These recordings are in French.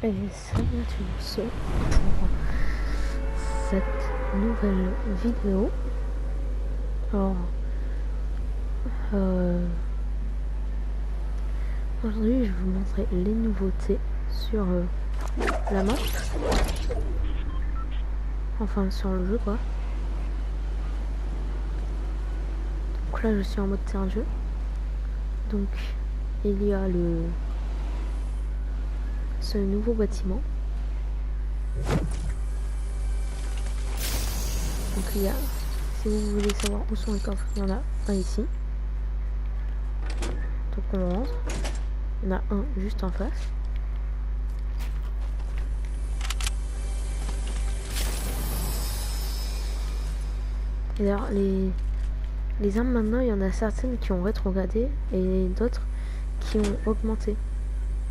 Et salut à tous pour cette nouvelle vidéo. Alors, aujourd'hui je vais vous montrer les nouveautés sur la map. Enfin sur le jeu quoi. Donc là je suis en mode terrain de jeu. Donc il y a ce nouveau bâtiment. Donc il y a, si vous voulez savoir où sont les coffres, il y en a un ici. Donc on rentre. Il y en a un juste en face. Et d'ailleurs les armes maintenant, il y en a certaines qui ont rétrogradé et d'autres qui ont augmenté.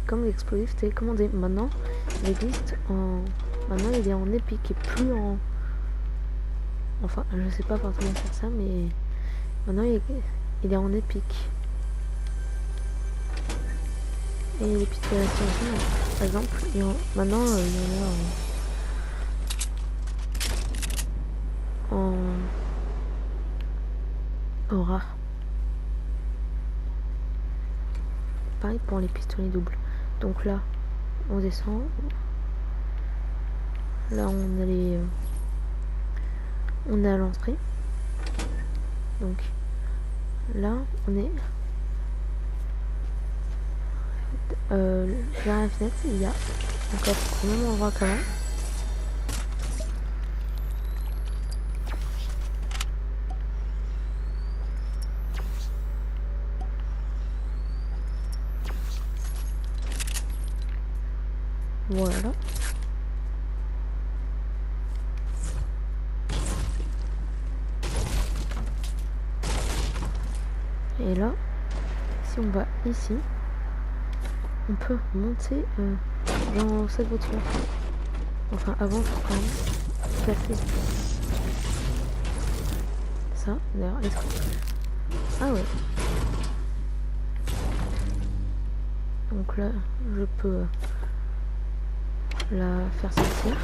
Comme l'explosif télécommandé. Maintenant, il existe en. Maintenant, il est en épique et plus en. Enfin, je sais pas forcément faire ça, mais maintenant il est en épique. Et les petites variations, par exemple, maintenant il y en a en rare. Pareil pour les pistolets doubles. Donc là, on descend. Là, on est à l'entrée. Donc là, on est vers la fenêtre. Il y a un coffre au même endroit qu'avant. Voilà. Et là, si on va ici, on peut monter dans cette voiture. Enfin, avant, il faut quand même passer ça. D'ailleurs, est-ce que... Ah ouais. Donc là, je peux la faire sortir.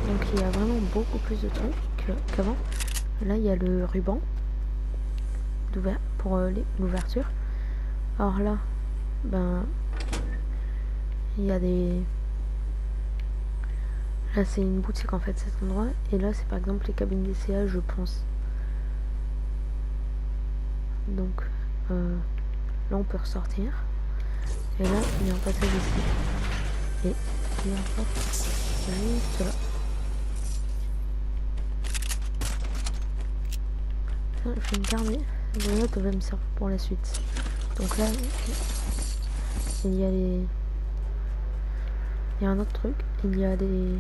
Donc il y a vraiment beaucoup plus de trucs qu'avant. Là, il y a le ruban pour l'ouverture. Alors là, ben, il y a des... Là, c'est une boutique en fait, cet endroit. Et là, c'est par exemple les cabines d'essayage, je pense. Donc, là, on peut ressortir. Et là, il y a un passage ici. Et il y a un porte juste là. Ça, je vais me garder. Voilà, ça va me servir pour la suite. Donc là, il y a les... Il y a un autre truc. Il y a des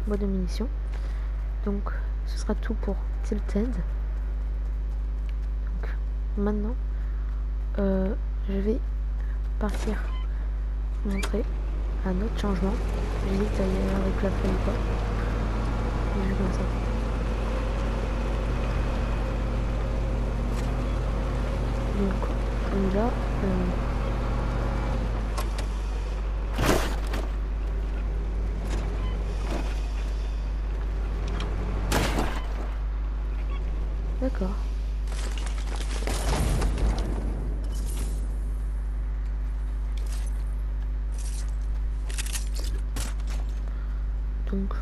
boîtes de munitions. Donc, ce sera tout pour Tilted. Donc, maintenant, je vais partir montrer un autre changement. J'hésite à y aller avec la feuille ou pas. Je vais comme ça. Donc là, d'accord. Donc,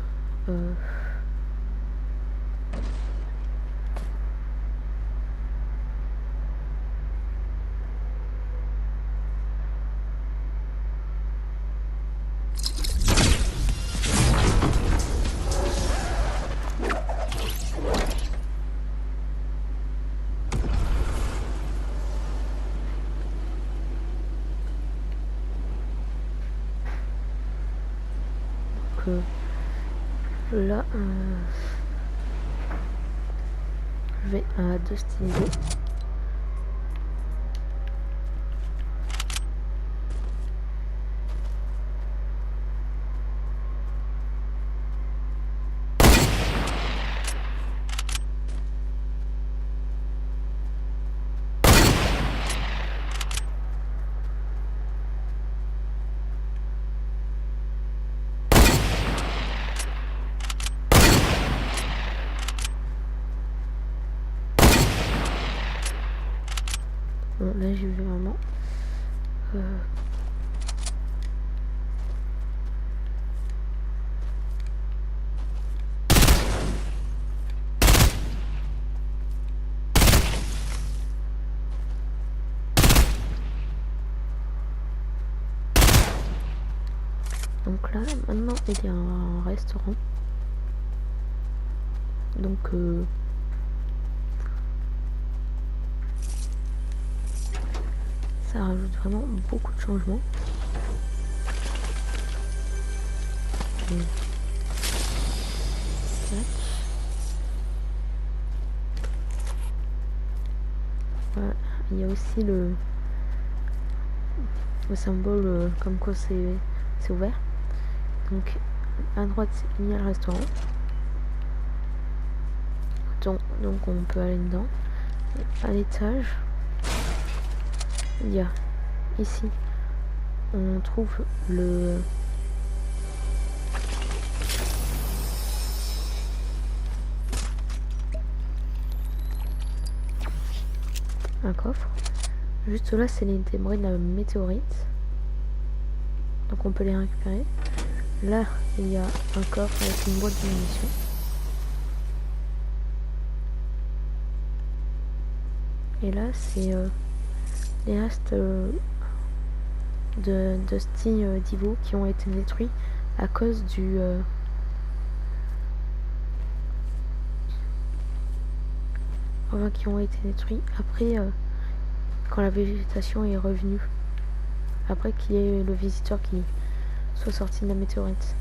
là, je vais à 2 stylos. Bon, là j'y vais vraiment. Donc là, maintenant, il y a un restaurant. Donc, ça rajoute vraiment beaucoup de changements. Voilà. Il y a aussi le symbole comme quoi c'est ouvert. Donc à droite il y a le restaurant. Donc on peut aller dedans. À l'étage, il y a ici, on trouve un coffre. Juste là, c'est les débris de la météorite. Donc on peut les récupérer. Là, il y a un coffre avec une boîte de munitions. Et là, c'est les restes de Steve Divo qui ont été détruits à cause du enfin, qui ont été détruits après quand la végétation est revenue, après qu'il y ait le visiteur qui soit sorti de la météorite.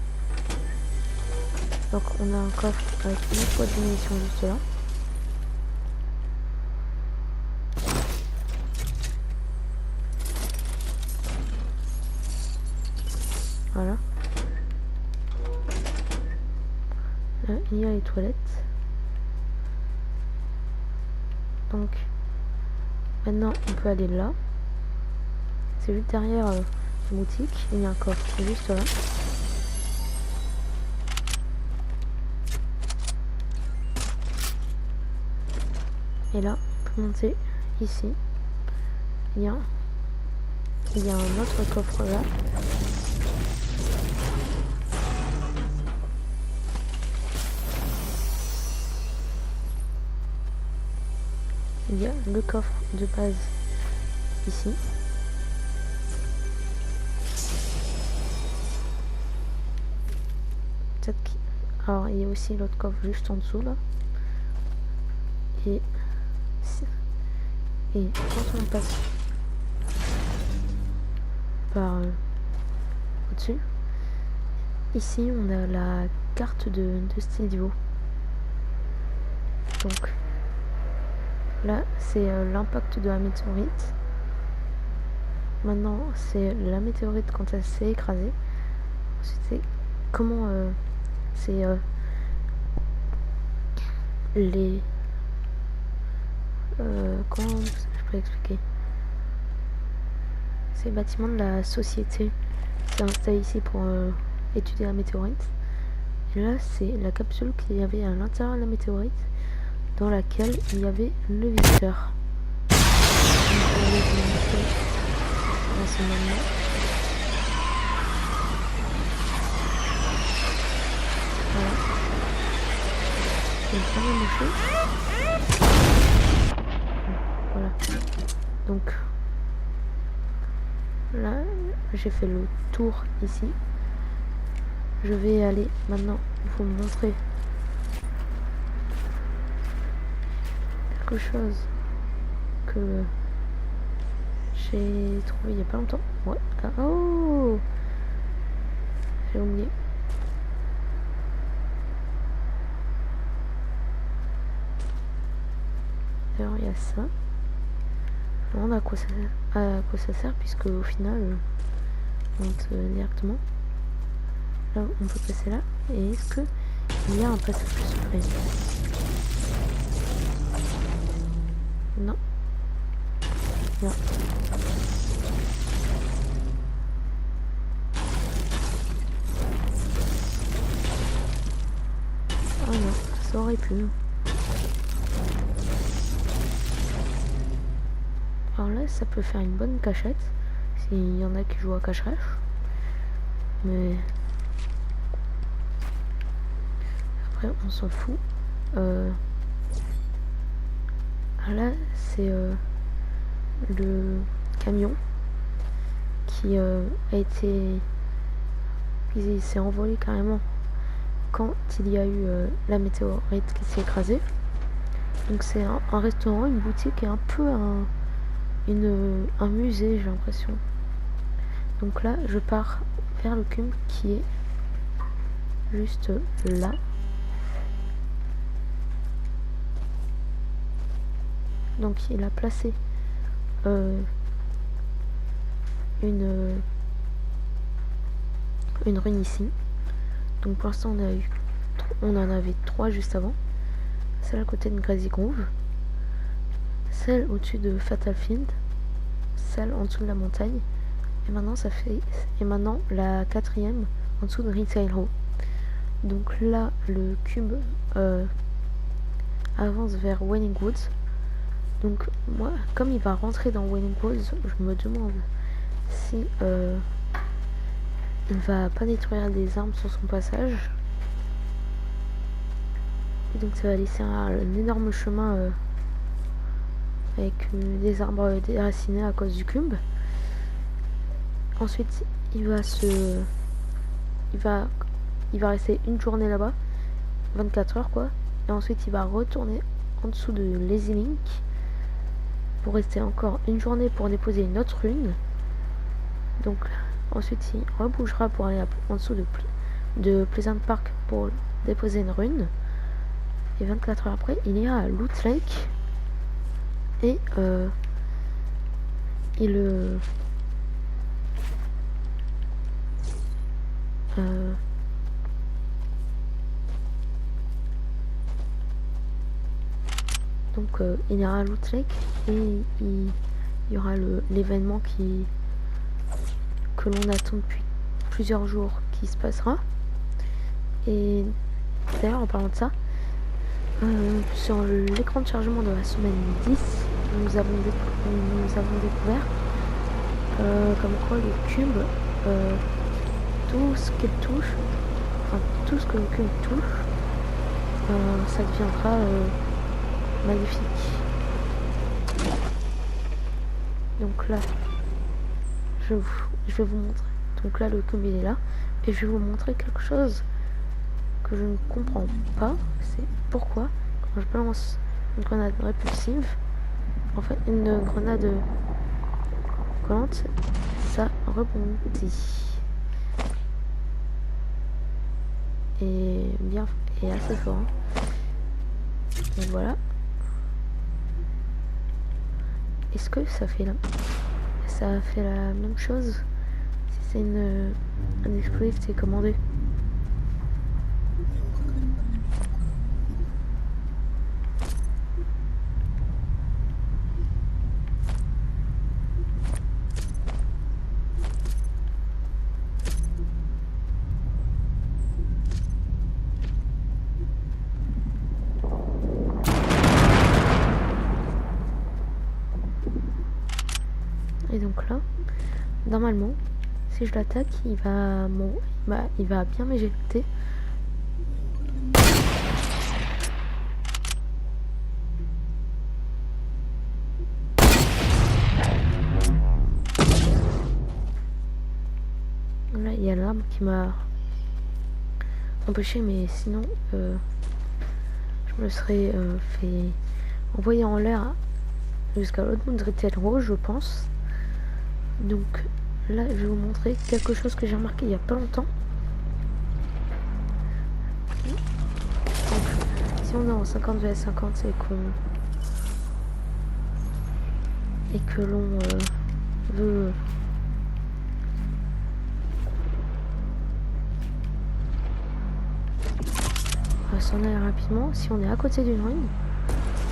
Donc on a un coffre avec une boîte de munitions juste là. Voilà. Là, il y a les toilettes. Donc, maintenant, on peut aller là. C'est juste derrière la boutique. Il y a un coffre juste là. Et là, on peut monter ici. Il y a un autre coffre là. Il y a le coffre de base ici. Alors il y a aussi l'autre coffre juste en dessous là. Et quand on passe par au-dessus, ici on a la carte de Steve Divo. Donc là c'est l'impact de la météorite. Maintenant c'est la météorite quand elle s'est écrasée. Ensuite c'est comment c'est les comment je peux expliquer, c'est le bâtiment de la société qui s'est installé ici pour étudier la météorite. Et là c'est la capsule qu'il y avait à l'intérieur de la météorite dans laquelle il y avait le visiteur. Voilà. Je vais bien moucher. Voilà. Donc là, j'ai fait le tour ici. Je vais aller maintenant vous montrer quelque chose que j'ai trouvé il y a pas longtemps. Ouais. Ah, oh, j'ai oublié. Alors il y a ça. Je me demande à quoi ça sert, puisque au final on monte directement. Là on peut passer là. Et est-ce que il y a un passage secret? Non. Non. Ah non, ça aurait pu. Alors là, ça peut faire une bonne cachette, s'il y en a qui jouent à cache-cache. Mais après, on s'en fout. Là, c'est le camion qui a été... Il s'est envolé carrément quand il y a eu la météorite qui s'est écrasée. Donc c'est un restaurant, une boutique et un peu un musée, j'ai l'impression. Donc là, je pars vers le cube qui est juste là. Donc il a placé une rune ici. Donc pour l'instant on en avait 3 juste avant. Celle à côté de Crazy Grove, celle au-dessus de Fatal Field, celle en dessous de la montagne, et maintenant la 4e en dessous de Retail Row. Donc là le cube avance vers Wailing Woods. Donc moi, comme il va rentrer dans Wailing Woods, je me demande si il va pas détruire des arbres sur son passage. Et donc ça va laisser un énorme chemin avec des arbres déracinés à cause du cube. Ensuite, il va rester une journée là-bas, 24 heures quoi. Et ensuite, il va retourner en dessous de Lazy Link pour rester encore une journée pour déposer une autre rune. Donc ensuite, il rebougera pour aller en dessous de Pleasant Park pour déposer une rune. Et 24 heures après, il ira à Loot Lake et il ira à Loot Lake et il y aura l'événement que l'on attend depuis plusieurs jours qui se passera. Et d'ailleurs, en parlant de ça, sur l'écran de chargement de la semaine 10, nous avons découvert comme quoi le cube, tout ce qu'il touche, enfin tout ce que le cube touche, ça deviendra magnifique. Donc là, je vais vous montrer. Donc là, le cube il est là, et je vais vous montrer quelque chose que je ne comprends pas. C'est pourquoi quand je balance une grenade répulsive, en fait une grenade collante, ça rebondit et bien et assez fort. Donc voilà. Est-ce que ça fait la même chose si c'est un explosif qui est commandé? Et donc là, normalement, si je l'attaque, il va bien m'éjecter. Là, il y a l'arme qui m'a empêché, mais sinon, je me serais fait envoyer en l'air jusqu'à l'autre bout de Retail Row, je pense. Donc là, je vais vous montrer quelque chose que j'ai remarqué il y a pas longtemps. Donc, si on est en 50 vs 50 et que l'on veut s'en aller rapidement, si on est à côté d'une rune,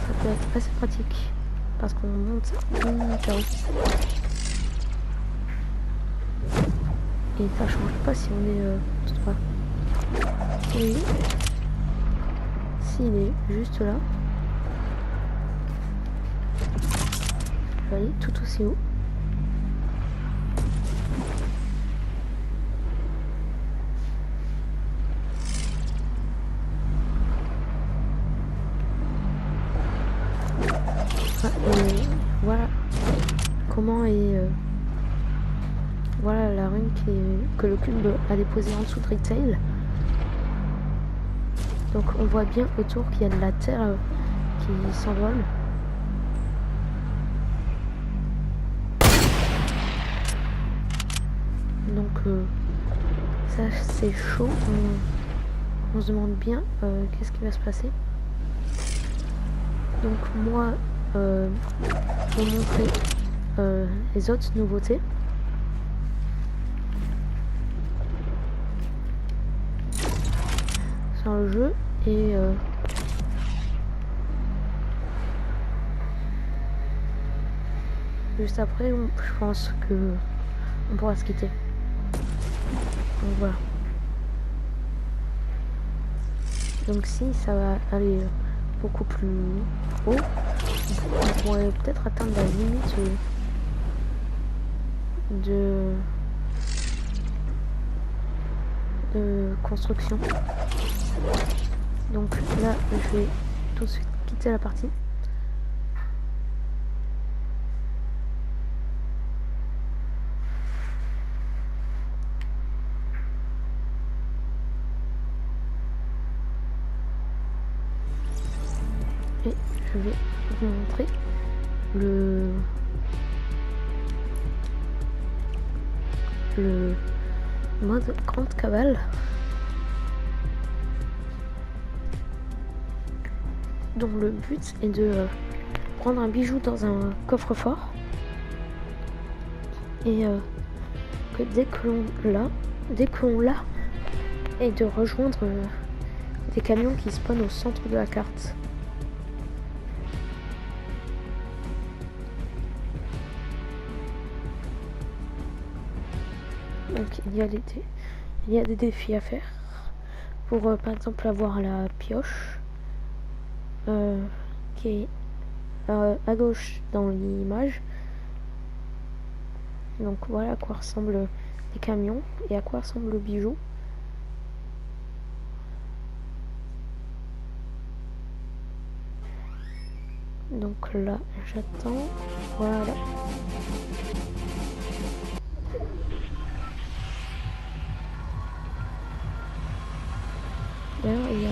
ça peut être assez pratique parce qu'on monte hyper haut. Et ça change pas si on est tout droit. Oui. S'il est juste là. peux aller tout aussi haut. Et voilà comment est voilà la rune que le cube a déposée en dessous de Retail. Donc on voit bien autour qu'il y a de la terre qui s'envole. Donc ça c'est chaud. On se demande bien qu'est-ce qui va se passer. Donc moi je vais vous montrer les autres nouveautés. Sur le jeu et juste après je pense que on pourra se quitter. Donc voilà. Donc si ça va aller beaucoup plus haut, on pourrait peut-être atteindre la limite de construction. Donc là je vais tout de suite quitter la partie. Et je vais vous montrer le mode grande cavale. Donc le but est de prendre un bijou dans un coffre-fort et que dès que l'on l'a et de rejoindre des camions qui spawnent au centre de la carte. Donc il y a des défis à faire pour par exemple avoir la pioche qui est à gauche dans l'image. Donc voilà à quoi ressemblent les camions et à quoi ressemble le bijou. Donc là j'attends, voilà. D'ailleurs il y a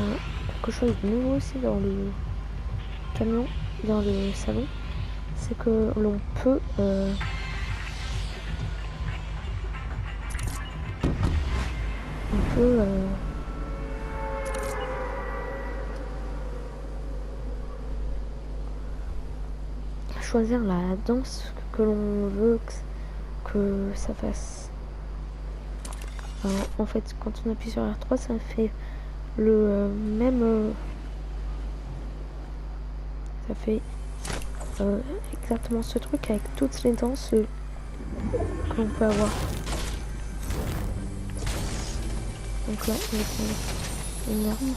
quelque chose de nouveau aussi dans le camion, dans le salon, c'est que l'on peut choisir la danse que l'on veut que ça fasse. Alors, en fait, quand on appuie sur R3, ça fait le même. Ça fait exactement ce truc avec toutes les danses que l'on peut avoir. Donc là, il est énorme.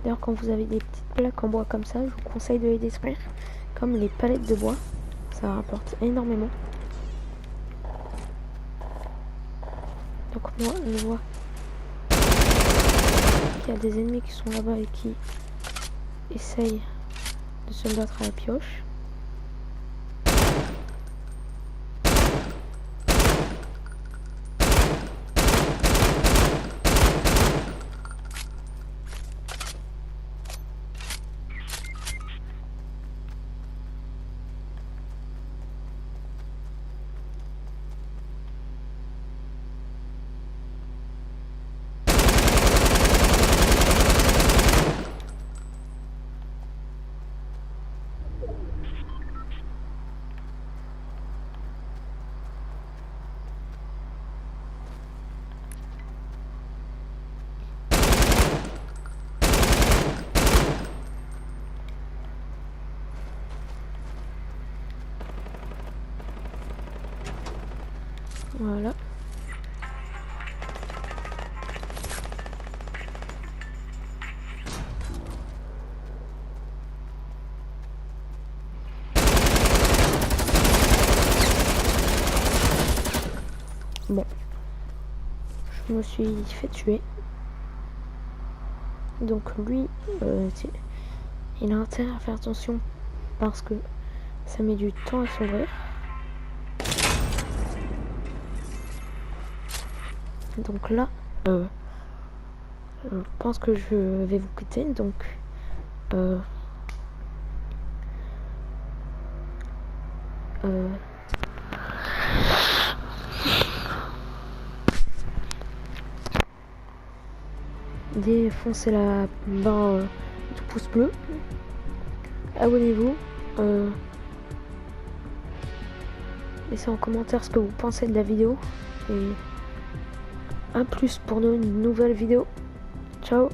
D'ailleurs, quand vous avez des petites plaques en bois comme ça, je vous conseille de les détruire, comme les palettes de bois. Ça rapporte énormément. Donc moi, je vois qu'il y a des ennemis qui sont là-bas et qui essayent de se battre à la pioche. Voilà. Bon, je me suis fait tuer. Donc lui, il a intérêt à faire attention parce que ça met du temps à s'ouvrir. Donc là, je pense que je vais vous quitter. Donc, défoncez la barre du pouce bleu. Abonnez-vous. Laissez en commentaire ce que vous pensez de la vidéo. Et à plus pour une nouvelle vidéo. Ciao.